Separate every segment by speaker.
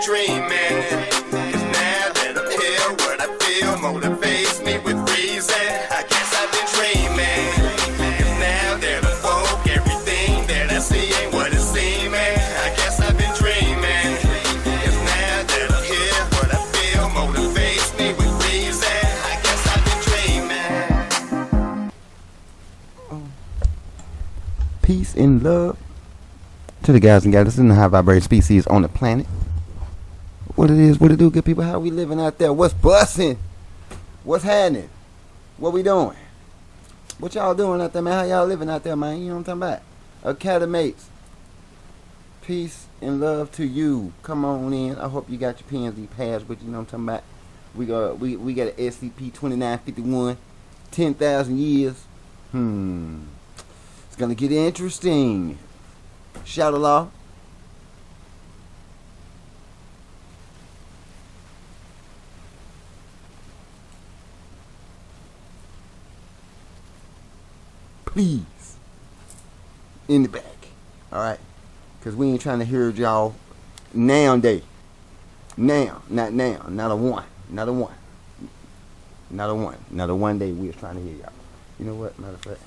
Speaker 1: dreaming. 'Cause now that I'm here, what I feel motivates me with reason. I guess I've been dreaming. 'Cause now that I'm woke, everything that I see ain't what it seeming. I guess I've been dreaming. 'Cause now that I'm here, what I feel motivates me with reason. I guess I've been dreaming.
Speaker 2: Peace and love to the guys and gals in the high vibrating species on the planet. What it is, what it do, good people, how we living out there, what's busting, what's happening, what we doing, what y'all doing out there, man, how y'all living out there, man, you know what I'm talking about, academates, peace and love to you, come on in, I hope you got your PNZ pads with you, know what I'm talking about, we got an SCP-2951, 10,000 years, it's gonna get interesting. Shout aloud. Please. In the back. Alright? Because we ain't trying to hear y'all nowadays. Now. Not now. Not a one. Not a one. Not a one. Not a one day we was trying to hear y'all. You know what? Matter of fact.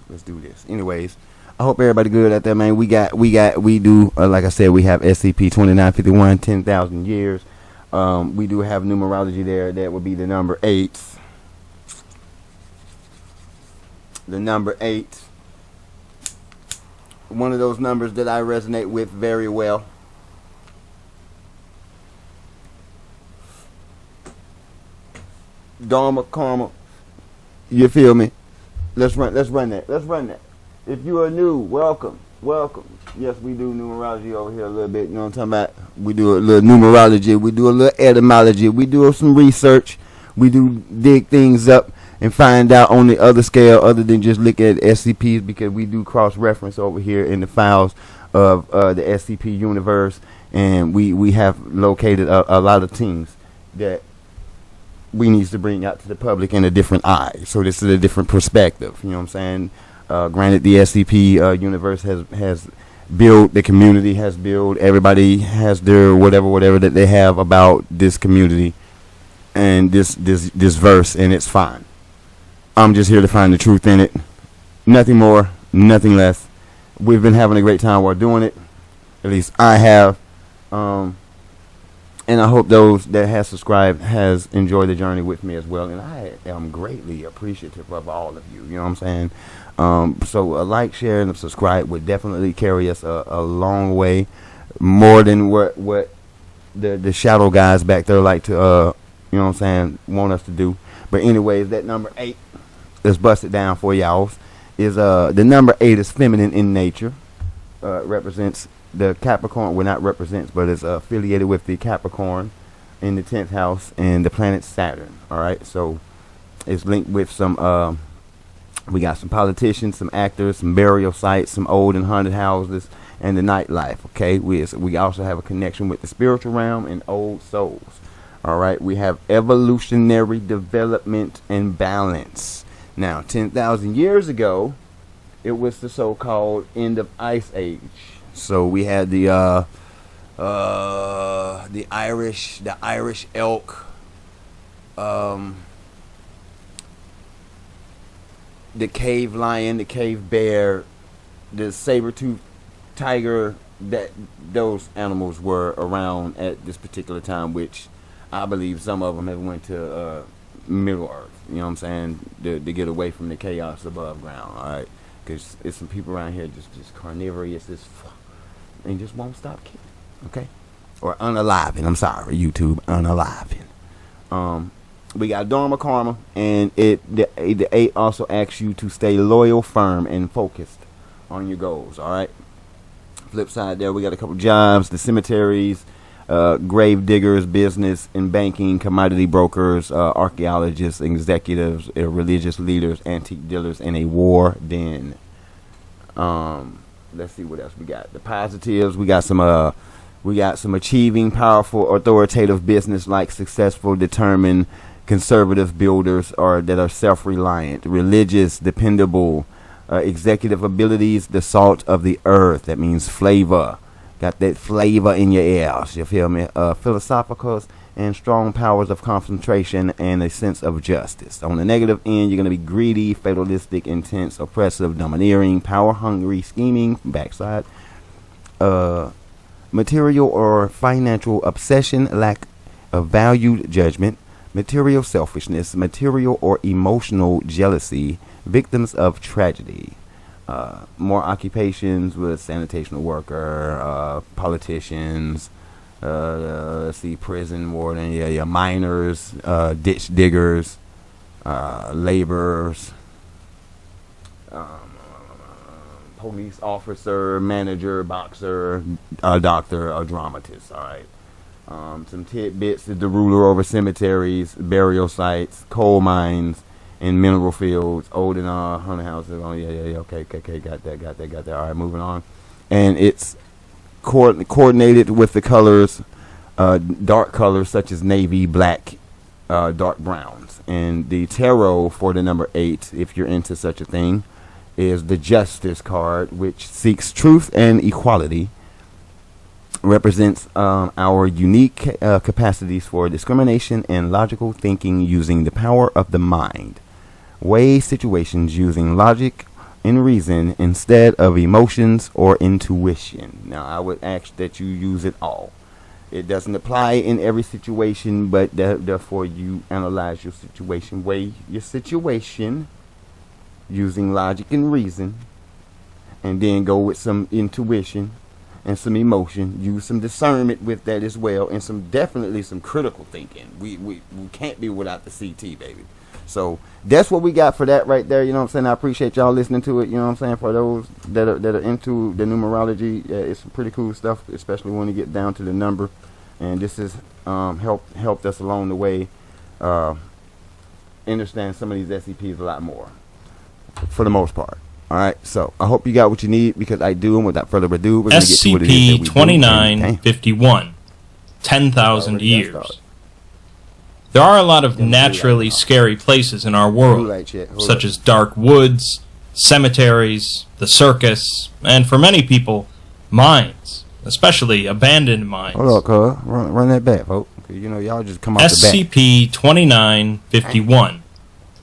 Speaker 2: Let's do this. Anyways. I hope everybody good out there, man. We do, like I said, we have SCP-2951, 10,000 years. We do have numerology there. That would be the number 8. The number 8. One of those numbers that I resonate with very well. Dharma, karma. You feel me? Let's run that. If you are new, welcome. Yes, we do numerology over here a little bit, you know what I'm talking about? We do a little numerology, we do a little etymology, we do some research, we do dig things up and find out on the other scale other than just look at SCPs, because we do cross-reference over here in the files of the SCP universe, and we have located a lot of things that we need to bring out to the public in a different eye. So this is a different perspective, you know what I'm saying? Granted, the SCP universe has built, the community has built, everybody has their whatever that they have about this community and this verse, and it's fine. I'm just here to find the truth in it. Nothing more, nothing less. We've been having a great time while doing it. At least I have. And I hope those that have subscribed has enjoyed the journey with me as well. And I am greatly appreciative of all of you. You know what I'm saying? So a like, share, and a subscribe would definitely carry us a long way, more than what the shadow guys back there like to you know what I'm saying, want us to do. But anyways, that number 8, let's bust it down for y'all. Is the number 8 is feminine in nature. Represents the Capricorn. Well, not represents, but is affiliated with the Capricorn in the 10th house and the planet Saturn. All right, so it's linked with some. We got some politicians, some actors, some burial sites, some old and haunted houses, and the nightlife. Okay, we also have a connection with the spiritual realm and old souls. All right, we have evolutionary development and balance. Now, 10,000 years ago, it was the so-called end of Ice Age. So we had the Irish elk, the cave lion, the cave bear, the saber-toothed tiger. That those animals were around at this particular time, which I believe some of them have went to Middle Earth. You know what I'm saying? To get away from the chaos above ground. All right, because it's some people around here just carnivorous as fuck, and just won't stop killing. Okay, or unaliving. I'm sorry, YouTube, unaliving. We got Dharma Karma, and the 8 also asks you to stay loyal, firm, and focused on your goals. All right. Flip side there, we got a couple jobs: the cemeteries, grave diggers, business and banking, commodity brokers, archaeologists, executives, religious leaders, antique dealers, and a war den. Let's see what else we got. The positives: we got some achieving, powerful, authoritative business, like successful, determined, conservative builders, or that are self-reliant, religious, dependable, executive abilities, the salt of the earth. That means flavor. Got that flavor in your ears, you feel me? Philosophicals and strong powers of concentration and a sense of justice. On the negative end, you're going to be greedy, fatalistic, intense, oppressive, domineering, power-hungry, scheming, backside, material or financial obsession, lack of valued judgment, material selfishness, material or emotional jealousy, victims of tragedy. More occupations with sanitation worker, politicians, let's see, prison warden, miners, ditch diggers, laborers, police officer, manager, boxer, doctor, a dramatist. All right. Some tidbits: the ruler over cemeteries, burial sites, coal mines, and mineral fields, old and hunter houses. Oh yeah. Okay. Got that. All right, moving on. And it's coordinated with the colors, dark colors such as navy, black, dark browns. And the tarot for the number 8, if you're into such a thing, is the Justice card, which seeks truth and equality. Represents our unique capacities for discrimination and logical thinking using the power of the mind. Weigh situations using logic and reason instead of emotions or intuition. Now, I would ask that you use it all. It doesn't apply in every situation, but therefore you analyze your situation, weigh your situation using logic and reason, and then go with some intuition and some emotion. Use some discernment with that as well, and definitely some critical thinking. We can't be without the CT, baby. So that's what we got for that right there. You know what I'm saying? I appreciate y'all listening to it. You know what I'm saying? For those that are into the numerology, it's some pretty cool stuff, especially when you get down to the number. And this has helped us along the way understand some of these SCPs a lot more, for the most part. All right, so I hope you got what you need, because I do. And without further ado, we're going to get to what it is that we do.
Speaker 3: SCP-2951, 10,000 years. There are a lot of naturally scary places in our world, such as dark woods, cemeteries, the circus, and for many people, mines, especially abandoned mines.
Speaker 2: Hold up, cuz. Run that back, folks. You know, y'all just come off the back.
Speaker 3: SCP-2951,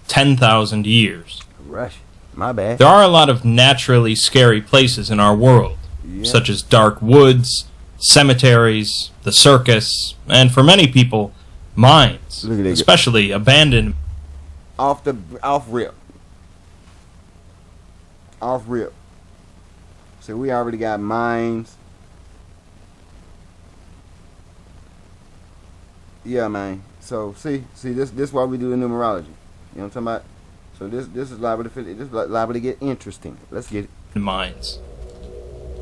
Speaker 3: 10,000 years.
Speaker 2: Rush. My bad.
Speaker 3: There are a lot of naturally scary places in our world, such as dark woods, cemeteries, the circus, and for many people, mines, especially abandoned.
Speaker 2: Off rip. So we already got mines. Yeah, man. So see, this why we do the numerology. You know what I'm talking about? So this is liable to get interesting. Let's get it.
Speaker 3: Mines.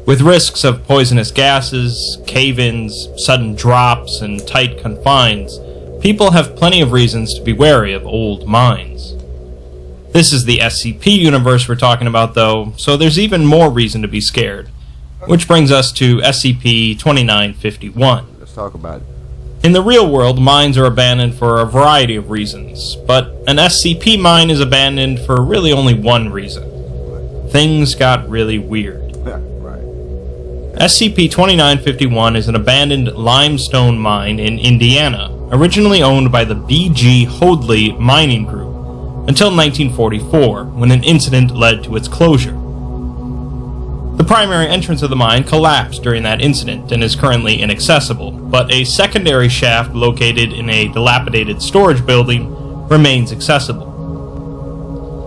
Speaker 3: With risks of poisonous gases, cave-ins, sudden drops, and tight confines, people have plenty of reasons to be wary of old mines. This is the SCP universe we're talking about, though, so there's even more reason to be scared. Which brings us to SCP-2951.
Speaker 2: Let's talk about it.
Speaker 3: In the real world, mines are abandoned for a variety of reasons, but an SCP mine is abandoned for really only one reason. Things got really weird.
Speaker 2: Right.
Speaker 3: SCP-2951 is an abandoned limestone mine in Indiana, originally owned by the B.G. Hoadley Mining Group, until 1944, when an incident led to its closure. The primary entrance of the mine collapsed during that incident and is currently inaccessible, but a secondary shaft located in a dilapidated storage building remains accessible.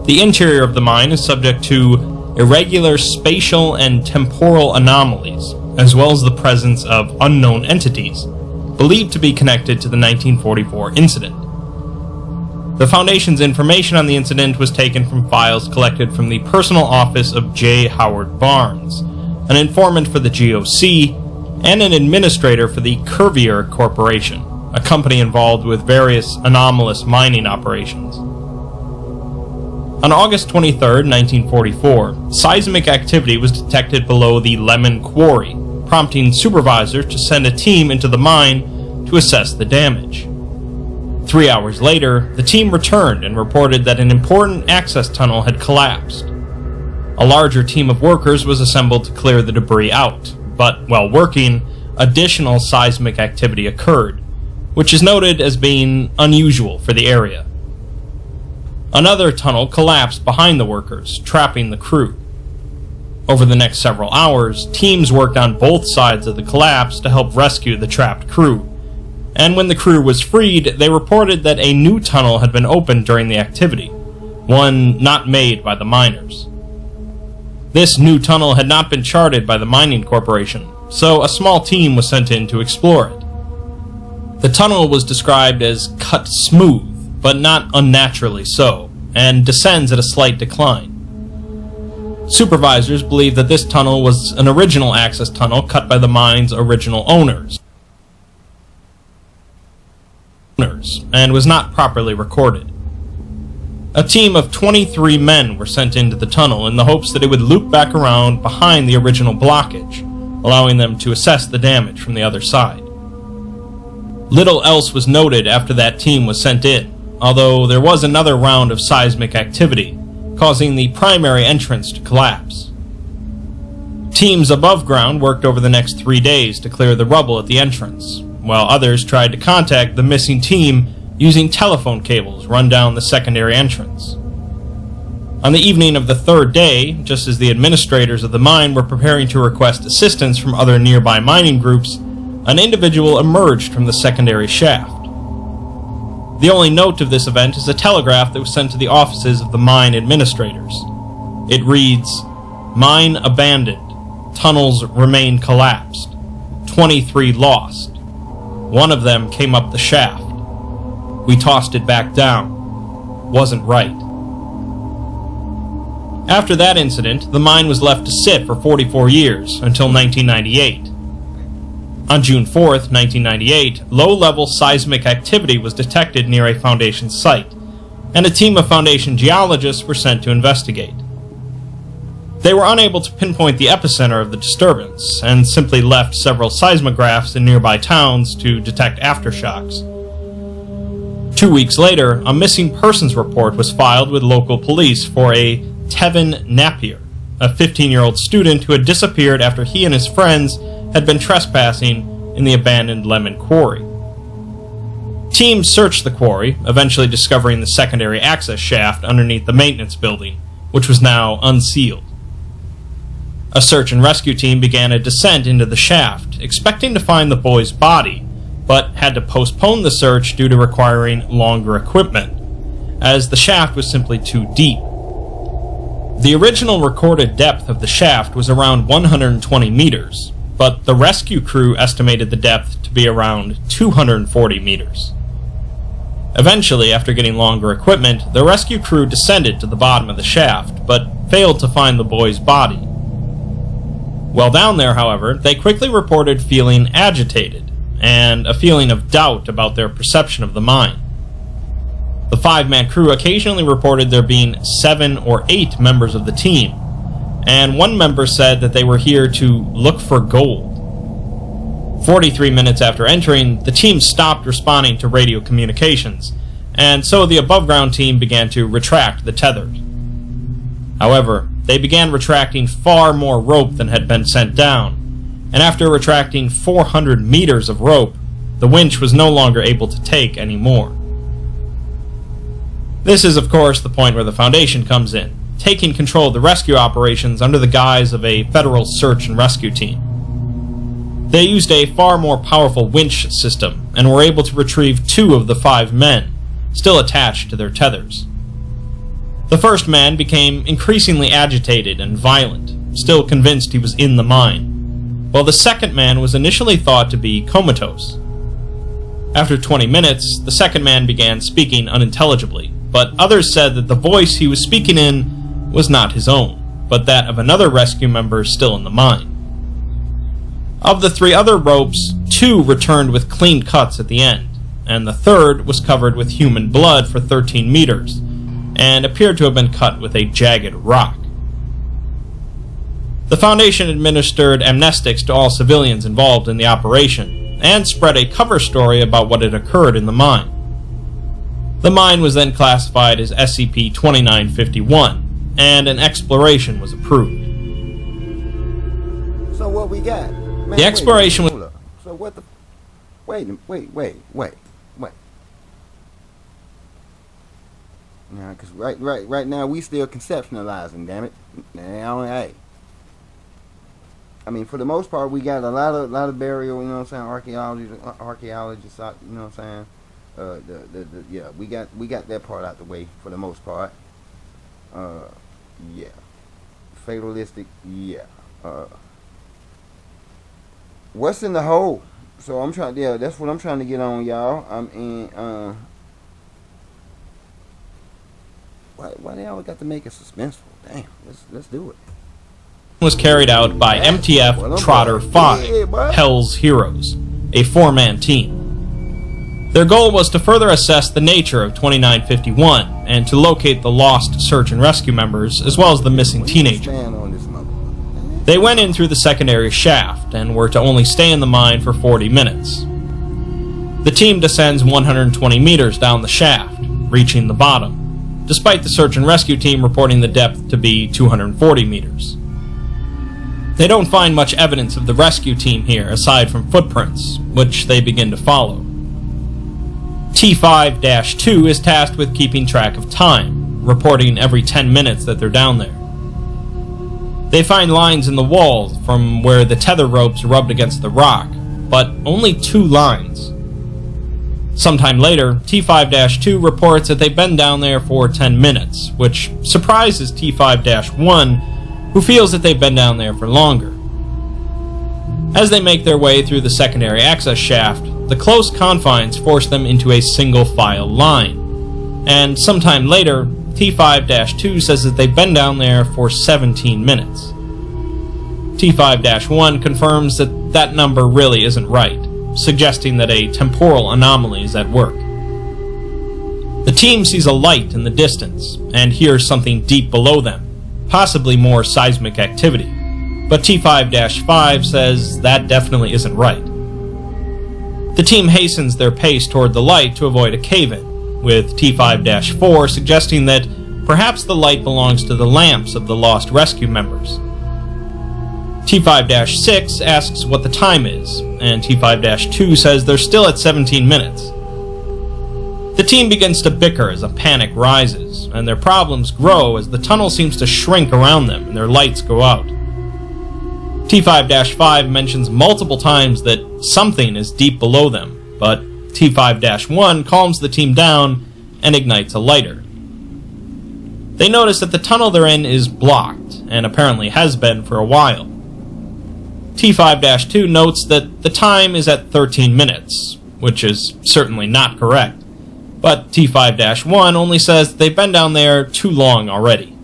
Speaker 3: The interior of the mine is subject to irregular spatial and temporal anomalies, as well as the presence of unknown entities, believed to be connected to the 1944 incident. The Foundation's information on the incident was taken from files collected from the personal office of J. Howard Barnes, an informant for the GOC, and an administrator for the Curvier Corporation, a company involved with various anomalous mining operations. On August 23, 1944, seismic activity was detected below the Lemon Quarry, prompting supervisors to send a team into the mine to assess the damage. 3 hours later, the team returned and reported that an important access tunnel had collapsed. A larger team of workers was assembled to clear the debris out, but while working, additional seismic activity occurred, which is noted as being unusual for the area. Another tunnel collapsed behind the workers, trapping the crew. Over the next several hours, teams worked on both sides of the collapse to help rescue the trapped crew, and when the crew was freed, they reported that a new tunnel had been opened during the activity, one not made by the miners. This new tunnel had not been charted by the mining corporation, so a small team was sent in to explore it. The tunnel was described as cut smooth, but not unnaturally so, and descends at a slight decline. Supervisors believe that this tunnel was an original access tunnel cut by the mine's original owners, and was not properly recorded. A team of 23 men were sent into the tunnel in the hopes that it would loop back around behind the original blockage, allowing them to assess the damage from the other side. Little else was noted after that team was sent in, although there was another round of seismic activity, causing the primary entrance to collapse. Teams above ground worked over the next 3 days to clear the rubble at the entrance, while others tried to contact the missing team using telephone cables run down the secondary entrance. On the evening of the third day, just as the administrators of the mine were preparing to request assistance from other nearby mining groups, an individual emerged from the secondary shaft. The only note of this event is a telegraph that was sent to the offices of the mine administrators. It reads, "Mine abandoned. Tunnels remain collapsed. 23 lost. One of them came up the shaft. We tossed it back down. Wasn't right." After that incident, the mine was left to sit for 44 years, until 1998. On June 4th, 1998, low-level seismic activity was detected near a Foundation site, and a team of Foundation geologists were sent to investigate. They were unable to pinpoint the epicenter of the disturbance, and simply left several seismographs in nearby towns to detect aftershocks. 2 weeks later, a missing persons report was filed with local police for a Tevin Napier, a 15-year-old student who had disappeared after he and his friends had been trespassing in the abandoned Lemon Quarry. Teams searched the quarry, eventually discovering the secondary access shaft underneath the maintenance building, which was now unsealed. A search and rescue team began a descent into the shaft, expecting to find the boy's body, but had to postpone the search due to requiring longer equipment, as the shaft was simply too deep. The original recorded depth of the shaft was around 120 meters, but the rescue crew estimated the depth to be around 240 meters. Eventually, after getting longer equipment, the rescue crew descended to the bottom of the shaft, but failed to find the boy's body. While down there, however, they quickly reported feeling agitated, and a feeling of doubt about their perception of the mine. The 5-man crew occasionally reported there being 7 or 8 members of the team, and one member said that they were here to look for gold. 43 minutes after entering, the team stopped responding to radio communications, and so the above-ground team began to retract the tethers. However, they began retracting far more rope than had been sent down, and after retracting 400 meters of rope, the winch was no longer able to take any more. This is, of course, the point where the Foundation comes in, taking control of the rescue operations under the guise of a federal search and rescue team. They used a far more powerful winch system, and were able to retrieve 2 of the 5 men, still attached to their tethers. The first man became increasingly agitated and violent, still convinced he was in the mine, while the second man was initially thought to be comatose. After 20 minutes, the second man began speaking unintelligibly, but others said that the voice he was speaking in was not his own, but that of another rescue member still in the mine. Of the 3 other ropes, 2 returned with clean cuts at the end, and the third was covered with human blood for 13 meters, and appeared to have been cut with a jagged rock. The Foundation administered amnestics to all civilians involved in the operation, and spread a cover story about what had occurred in the mine. The mine was then classified as SCP-2951, and an exploration was approved.
Speaker 2: So what we got? Man,
Speaker 3: The exploration was...
Speaker 2: hold up. So what the... Wait. Yeah, because right now we still conceptualizing, damn it. Hey. I mean, for the most part, we got a lot of burial, you know what I'm saying, archaeologists, you know what I'm saying. Yeah, we got that part out the way for the most part. Yeah. Fatalistic, yeah. What's in the hole? So I'm trying, yeah, that's what I'm trying to get on, y'all. Why they always got to make it suspenseful? Damn, let's do it.
Speaker 3: Was carried out by MTF Trotter 5, Hell's Heroes, a 4-man team. Their goal was to further assess the nature of 2951 and to locate the lost search and rescue members as well as the missing teenager. They went in through the secondary shaft and were to only stay in the mine for 40 minutes. The team descends 120 meters down the shaft, reaching the bottom, despite the search and rescue team reporting the depth to be 240 meters. They don't find much evidence of the rescue team here aside from footprints, which they begin to follow. T5-2 is tasked with keeping track of time, reporting every 10 minutes that they're down there. They find lines in the walls from where the tether ropes rubbed against the rock, but only 2 lines. Sometime later, T5-2 reports that they've been down there for 10 minutes, which surprises T5-1, who feels that they've been down there for longer. As they make their way through the secondary access shaft, the close confines force them into a single file line, and sometime later, T5-2 says that they've been down there for 17 minutes. T5-1 confirms that that number really isn't right, suggesting that a temporal anomaly is at work. The team sees a light in the distance and hears something deep below them, possibly more seismic activity, but T5-5 says that definitely isn't right. The team hastens their pace toward the light to avoid a cave-in, with T5-4 suggesting that perhaps the light belongs to the lamps of the lost rescue members. T5-6 asks what the time is, and T5-2 says they're still at 17 minutes. The team begins to bicker as a panic rises, and their problems grow as the tunnel seems to shrink around them and their lights go out. T5-5 mentions multiple times that something is deep below them, but T5-1 calms the team down and ignites a lighter. They notice that the tunnel they're in is blocked, and apparently has been for a while. T5-2 notes that the time is at 13 minutes, which is certainly not correct. But T5-1 only says that they've been down there too long already.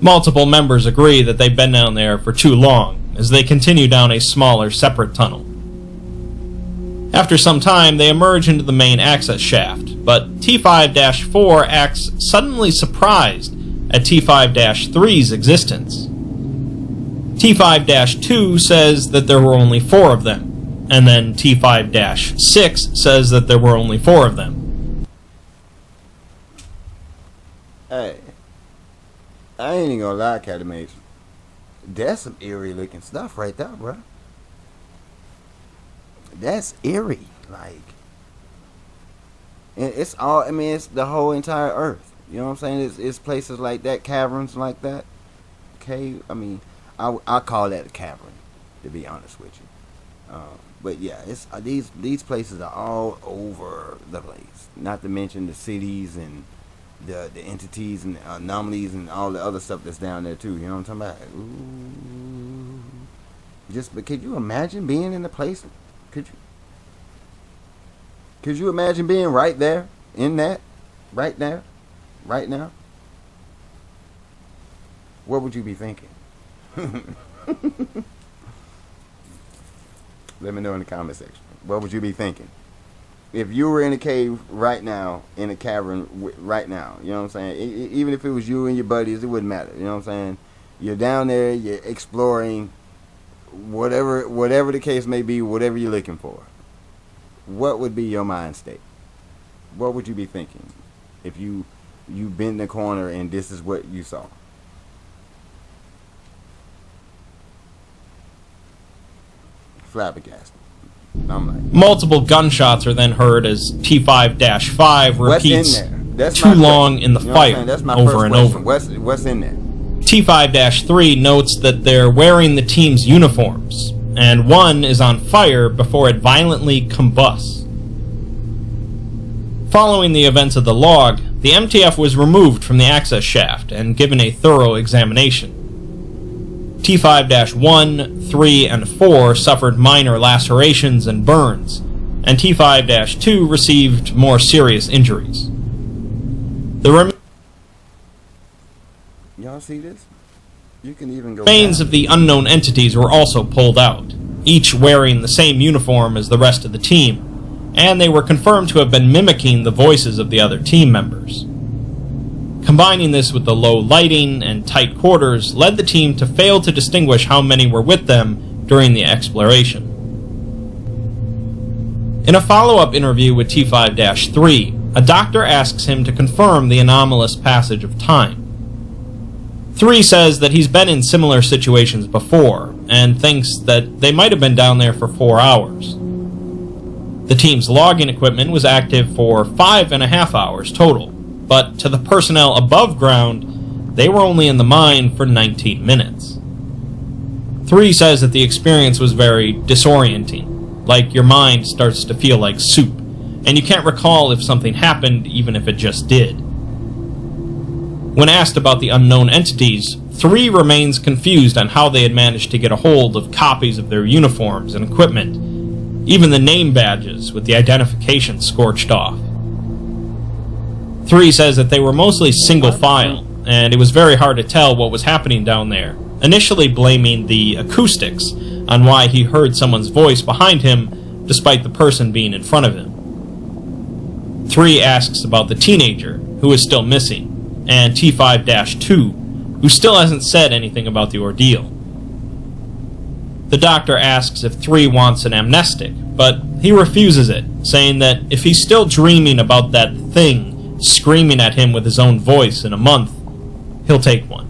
Speaker 3: Multiple members agree that they've been down there for too long, as they continue down a smaller, separate tunnel. After some time, they emerge into the main access shaft, but T5-4 acts suddenly surprised at T5-3's existence. T5-2 says that there were only 4 of them, and then T5-6 says that there were only 4 of them.
Speaker 2: Hey, I ain't even gonna lie, Academates. That's some eerie looking stuff right there, bro. That's eerie, like, and it's all. I mean, it's the whole entire Earth. You know what I'm saying? It's places like that, caverns like that, cave. I mean, I call that a cavern, to be honest with you. But yeah, it's these places are all over the place. Not to mention the cities and the entities and the anomalies and all the other stuff that's down there too. You know what I'm talking about? Ooh. But could you imagine being in a place? Could you imagine being right there in that, right there, right now? What would you be thinking? Let me know in the comment section. What would you be thinking? If you were in a cave right now, in a cavern right now, you know what I'm saying? Even if it was you and your buddies, it wouldn't matter. You know what I'm saying? You're down there, you're exploring, whatever the case may be, whatever you're looking for. What would be your mind state? What would you be thinking if you bend the corner and this is what you saw? flabbergasted. I'm like,
Speaker 3: Multiple gunshots are then heard as T5-5
Speaker 2: what's in
Speaker 3: repeats
Speaker 2: there? That's
Speaker 3: too
Speaker 2: my
Speaker 3: long
Speaker 2: question.
Speaker 3: in the
Speaker 2: You know what I'm
Speaker 3: fire
Speaker 2: saying? That's my
Speaker 3: over
Speaker 2: first
Speaker 3: and
Speaker 2: question.
Speaker 3: over.
Speaker 2: What's in there?
Speaker 3: T5-3 notes that they're wearing the team's uniforms, and one is on fire before it violently combusts. Following the events of the log, the MTF was removed from the access shaft and given a thorough examination. T5-1, 3, and 4 suffered minor lacerations and burns, and T5-2 received more serious injuries. The
Speaker 2: Y'all see this? You can even go
Speaker 3: remains
Speaker 2: down.
Speaker 3: of the unknown entities were also pulled out, each wearing the same uniform as the rest of the team, and they were confirmed to have been mimicking the voices of the other team members. Combining this with the low lighting and tight quarters led the team to fail to distinguish how many were with them during the exploration. In a follow-up interview with T5-3, a doctor asks him to confirm the anomalous passage of time. 3 says that he's been in similar situations before, and thinks that they might have been down there for 4 hours. The team's logging equipment was active for 5.5 hours total, but to the personnel above ground, they were only in the mine for 19 minutes. 3 says that the experience was very disorienting, like your mind starts to feel like soup, and you can't recall if something happened even if it just did. When asked about the unknown entities, 3 remains confused on how they had managed to get a hold of copies of their uniforms and equipment, even the name badges with the identification scorched off. 3 says that they were mostly single file, and it was very hard to tell what was happening down there, initially blaming the acoustics on why he heard someone's voice behind him despite the person being in front of him. 3 asks about the teenager, who is still missing, and T5-2, who still hasn't said anything about the ordeal. The doctor asks if 3 wants an amnestic, but he refuses it, saying that if he's still dreaming about that thing screaming at him with his own voice in a month, he'll take one.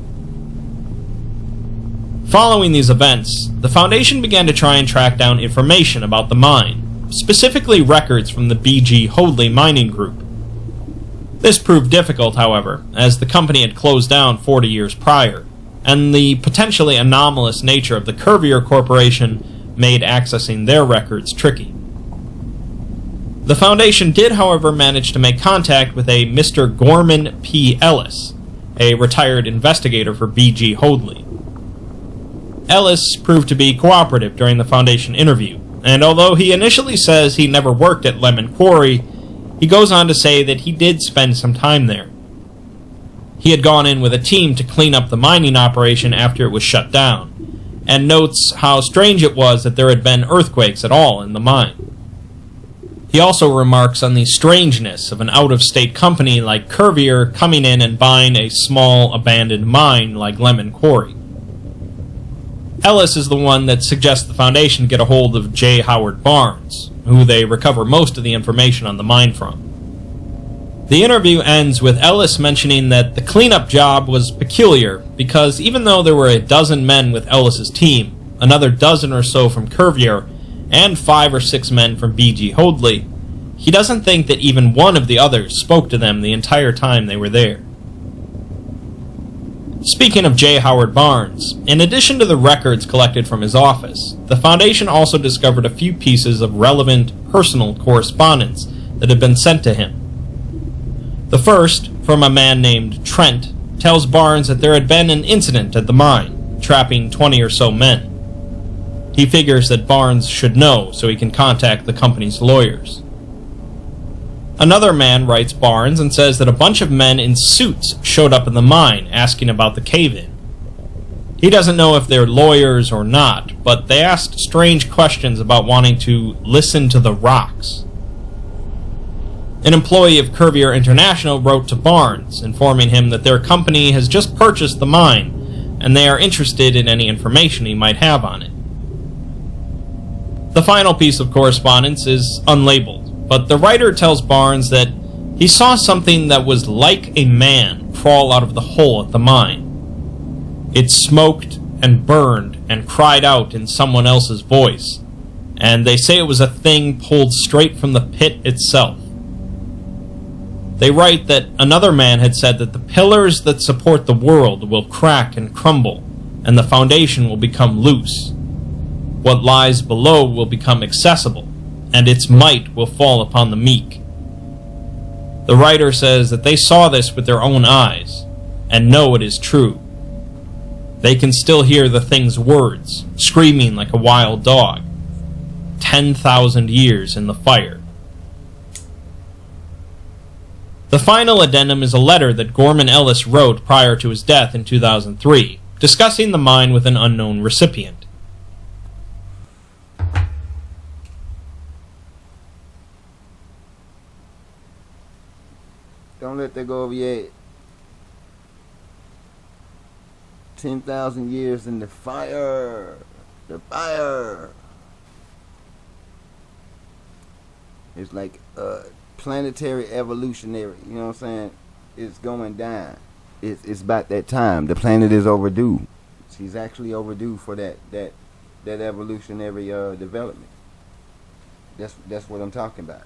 Speaker 3: Following these events, the Foundation began to try and track down information about the mine, specifically records from the B.G. Hoadley mining group. This proved difficult, however, as the company had closed down 40 years prior, and the potentially anomalous nature of the Curvier Corporation made accessing their records tricky. The Foundation did, however, manage to make contact with a Mr. Gorman P. Ellis, a retired investigator for B.G. Hoadley. Ellis proved to be cooperative during the Foundation interview, and although he initially says he never worked at Lemon Quarry, he goes on to say that he did spend some time there. He had gone in with a team to clean up the mining operation after it was shut down, and notes how strange it was that there had been earthquakes at all in the mine. He also remarks on the strangeness of an out-of-state company like Curvier coming in and buying a small, abandoned mine like Lemon Quarry. Ellis is the one that suggests the Foundation get a hold of J. Howard Barnes, who they recover most of the information on the mine from. The interview ends with Ellis mentioning that the cleanup job was peculiar because even though there were a dozen men with Ellis's team, another dozen or so from Curvier, and 5 or 6 men from B.G. Hoadley, he doesn't think that even one of the others spoke to them the entire time they were there. Speaking of J. Howard Barnes, in addition to the records collected from his office, the Foundation also discovered a few pieces of relevant personal correspondence that had been sent to him. The first, from a man named Trent, tells Barnes that there had been an incident at the mine, trapping 20 or so men. He figures that Barnes should know so he can contact the company's lawyers. Another man writes Barnes and says that a bunch of men in suits showed up in the mine asking about the cave-in. He doesn't know if they're lawyers or not, but they asked strange questions about wanting to listen to the rocks. An employee of Curvier International wrote to Barnes, informing him that their company has just purchased the mine, and they are interested in any information he might have on it. The final piece of correspondence is unlabeled, but the writer tells Barnes that he saw something that was like a man crawl out of the hole at the mine. It smoked and burned and cried out in someone else's voice, and they say it was a thing pulled straight from the pit itself. They write that another man had said that the pillars that support the world will crack and crumble, and the foundation will become loose. What lies below will become accessible, and its might will fall upon the meek. The writer says that they saw this with their own eyes, and know it is true. They can still hear the thing's words, screaming like a wild dog. 10,000 years in the fire. The final addendum is a letter that Gorman Ellis wrote prior to his death in 2003, discussing the mine with an unknown recipient.
Speaker 2: Don't let that go over your head. 10,000 years in the fire. The fire. It's like planetary evolutionary, you know what I'm saying? It's going down. It's about that time. The planet is overdue. She's actually overdue for that evolutionary development. That's what I'm talking about.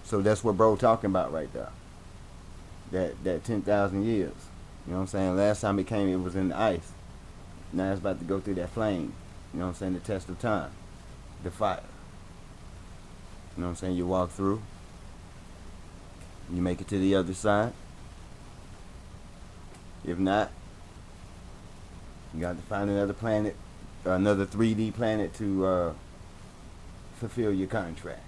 Speaker 2: So that's what bro talking about right there. That 10,000 years. You know what I'm saying? Last time it came, it was in the ice. Now it's about to go through that flame. You know what I'm saying? The test of time. The fire. You know what I'm saying? You walk through. You make it to the other side. If not, you got to find another planet, another 3D planet to fulfill your contract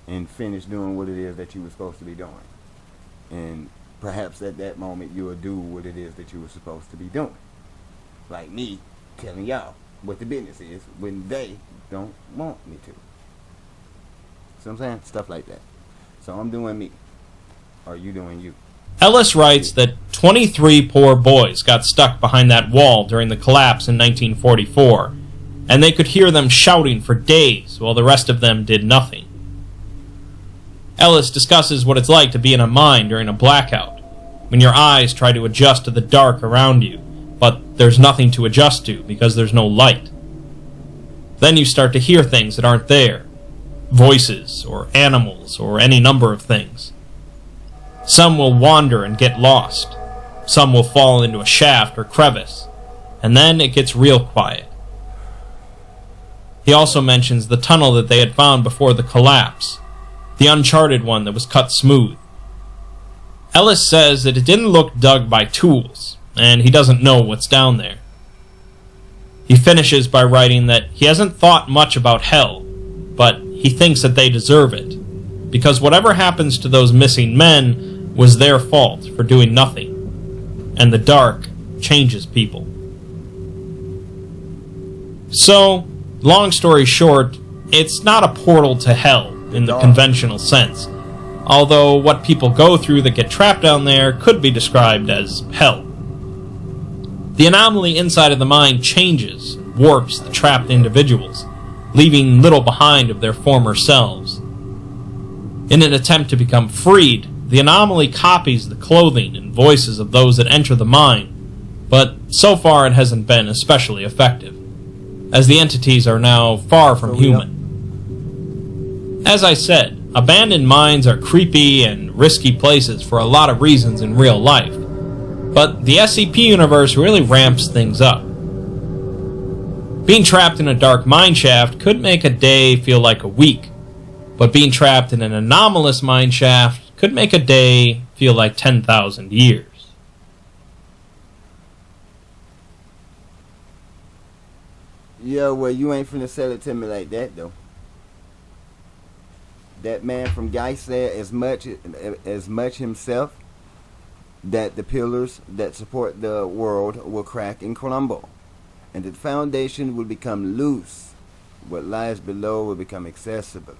Speaker 2: and finish doing what it is that you were supposed to be doing. And perhaps at that moment you will do what it is that you were supposed to be doing. Like me telling y'all what the business is when they don't want me to. See what I'm saying? Stuff like that. So I'm doing me. Are you doing you?
Speaker 3: Ellis writes that 23 poor boys got stuck behind that wall during the collapse in 1944, and they could hear them shouting for days while the rest of them did nothing. Ellis discusses what it's like to be in a mine during a blackout, when your eyes try to adjust to the dark around you, but there's nothing to adjust to because there's no light. Then you start to hear things that aren't there. Voices, or animals, or any number of things. Some will wander and get lost. Some will fall into a shaft or crevice. And then it gets real quiet. He also mentions the tunnel that they had found before the collapse, the uncharted one that was cut smooth. Ellis says that it didn't look dug by tools, and he doesn't know what's down there. He finishes by writing that he hasn't thought much about hell, but he thinks that they deserve it, because whatever happens to those missing men was their fault for doing nothing, and the dark changes people. So, long story short, it's not a portal to hell in the conventional sense, although what people go through that get trapped down there could be described as hell. The anomaly inside of the mine changes, warps the trapped individuals, leaving little behind of their former selves. In an attempt to become freed, the anomaly copies the clothing and voices of those that enter the mine, but so far it hasn't been especially effective, as the entities are now far from human. As I said, abandoned mines are creepy and risky places for a lot of reasons in real life, but the SCP universe really ramps things up. Being trapped in a dark mine shaft could make a day feel like a week, but being trapped in an anomalous mine shaft could make a day feel like 10,000 years.
Speaker 2: Yeah, well, you ain't finna sell it to me like that, though. That man from Guy said as much himself that the pillars that support the world will crack and crumble, and the foundation will become loose. What lies below will become accessible.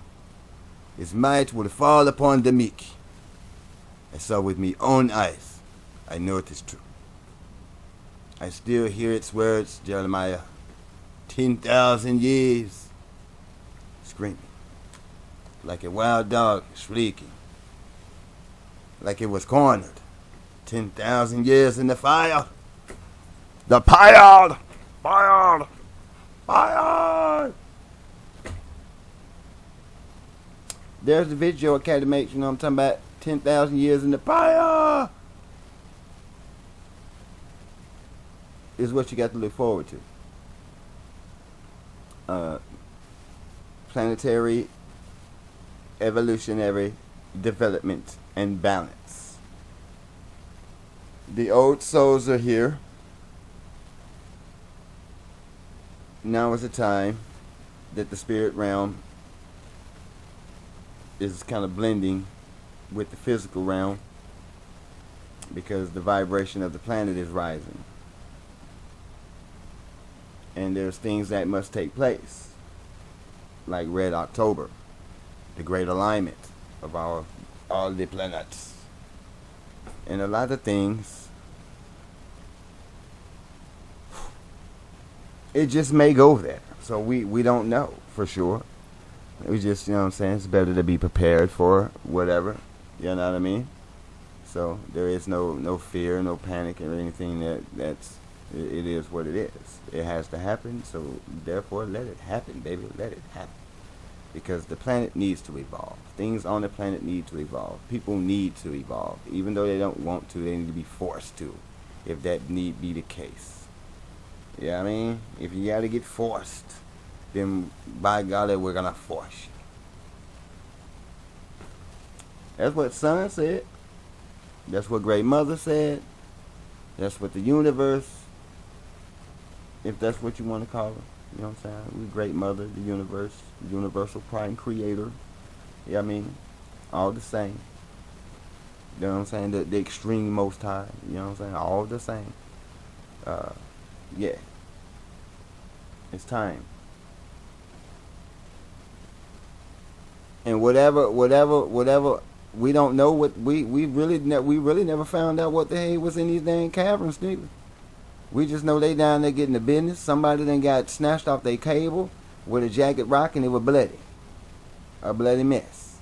Speaker 2: His might will fall upon the meek. I saw with me own eyes. I know it is true. I still hear its words, Jeremiah. 10,000 years. Screaming. Like a wild dog shrieking. Like it was cornered. 10,000 years in the fire. The fire! Fire! Fire! There's the video academics, you know what I'm talking about? 10,000 years in the fire is what you got to look forward to. Planetary, evolutionary development and balance. The old souls are here. Now is the time that the spirit realm is kind of blending with the physical realm, because the vibration of the planet is rising. And there's things that must take place, like Red October, the great alignment of all the planets. And a lot of things, it just may go there. So we don't know for sure. We just, you know what I'm saying, it's better to be prepared for whatever. You know what I mean? So there is no fear, no panic or anything. It is what it is. It has to happen, so therefore let it happen, baby. Let it happen. Because the planet needs to evolve. Things on the planet need to evolve. People need to evolve. Even though they don't want to, they need to be forced to, if that need be the case. You know what I mean? If you gotta get forced, then by golly, we're gonna force you. That's what Son said. That's what Great Mother said. That's what the universe, if that's what you want to call it. You know what I'm saying? We Great Mother, the universe, the universal prime creator. You know what I mean? All the same. You know what I'm saying? The extreme most high. You know what I'm saying? All the same. Yeah. It's time. And whatever, we don't know what we really never found out what the hell was in these dang caverns, neither. We just know they down there getting the business. Somebody then got snatched off their cable with a jacket rock and it was bloody. A bloody mess.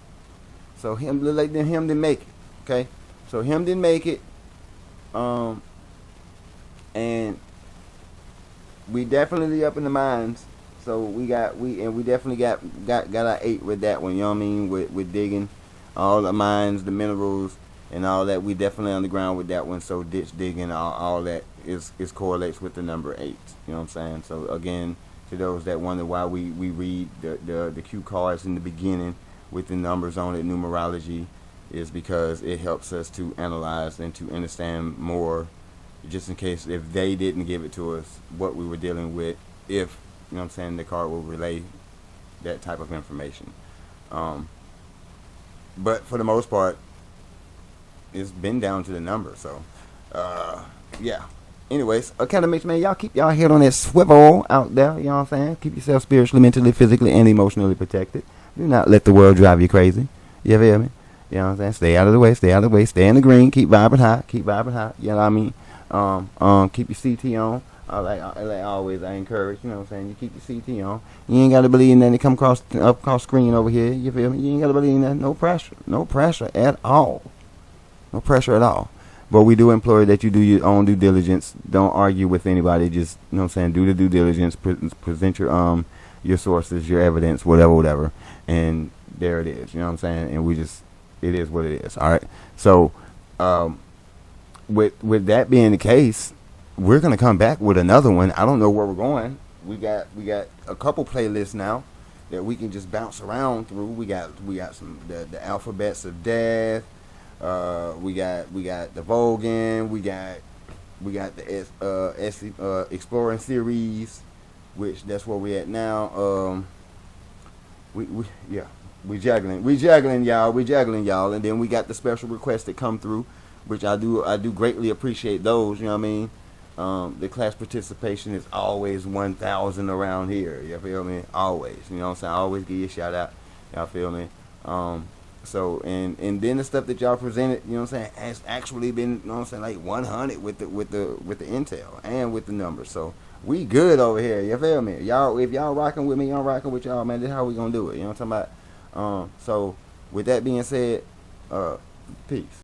Speaker 2: So him didn't make it. Okay? So him didn't make it. And we definitely up in the mines. So we definitely got our 8 with that one, you know what I mean? With digging all the mines, the minerals and all that. We definitely on the ground with that one. So ditch digging, all that is correlates with the number 8. You know what I'm saying? So again, to those that wonder why we read the cue cards in the beginning with the numbers on it, numerology, is because it helps us to analyze and to understand more, just in case if they didn't give it to us, what we were dealing with, if, you know what I'm saying, the card will relay that type of information. But for the most part, it's been down to the number. So, yeah. Anyways, academics, man, y'all keep y'all head on that swivel out there. You know what I'm saying? Keep yourself spiritually, mentally, physically, and emotionally protected. Do not let the world drive you crazy. You feel me? You know what I'm saying? Stay out of the way. Stay out of the way. Stay in the green. Keep vibing high. Keep vibing high. You know what I mean? Keep your CT on. Like always, I encourage, you know what I'm saying, you keep your CT on. You ain't got to believe in that. It come across screen over here. You feel me? You ain't got to believe in that. No pressure. No pressure at all. No pressure at all. But we do implore that you do your own due diligence. Don't argue with anybody. Just, you know what I'm saying, do the due diligence. Present your sources, your evidence, whatever. And there it is. You know what I'm saying? And it is what it is. All right. So, with that being the case, we're gonna come back with another one. I don't know where we're going. We got a couple playlists now that we can just bounce around through. We got some the alphabets of death. We got the Vogan. We got the exploring series, which that's where we at now. We juggling y'all, and then we got the special requests that come through, which I do greatly appreciate those. You know what I mean? The class participation is always 1,000 around here. You feel me? Always. You know what I'm saying? I always give you a shout out. Y'all feel me? So and then the stuff that y'all presented, you know what I'm saying, has actually been, you know what I'm saying, like 100 with the intel and with the numbers. So we good over here. You feel me? Y'all, if y'all rocking with me, I'm rocking with y'all, man. This is how we gonna do it. You know what I'm talking about? So with that being said, peace.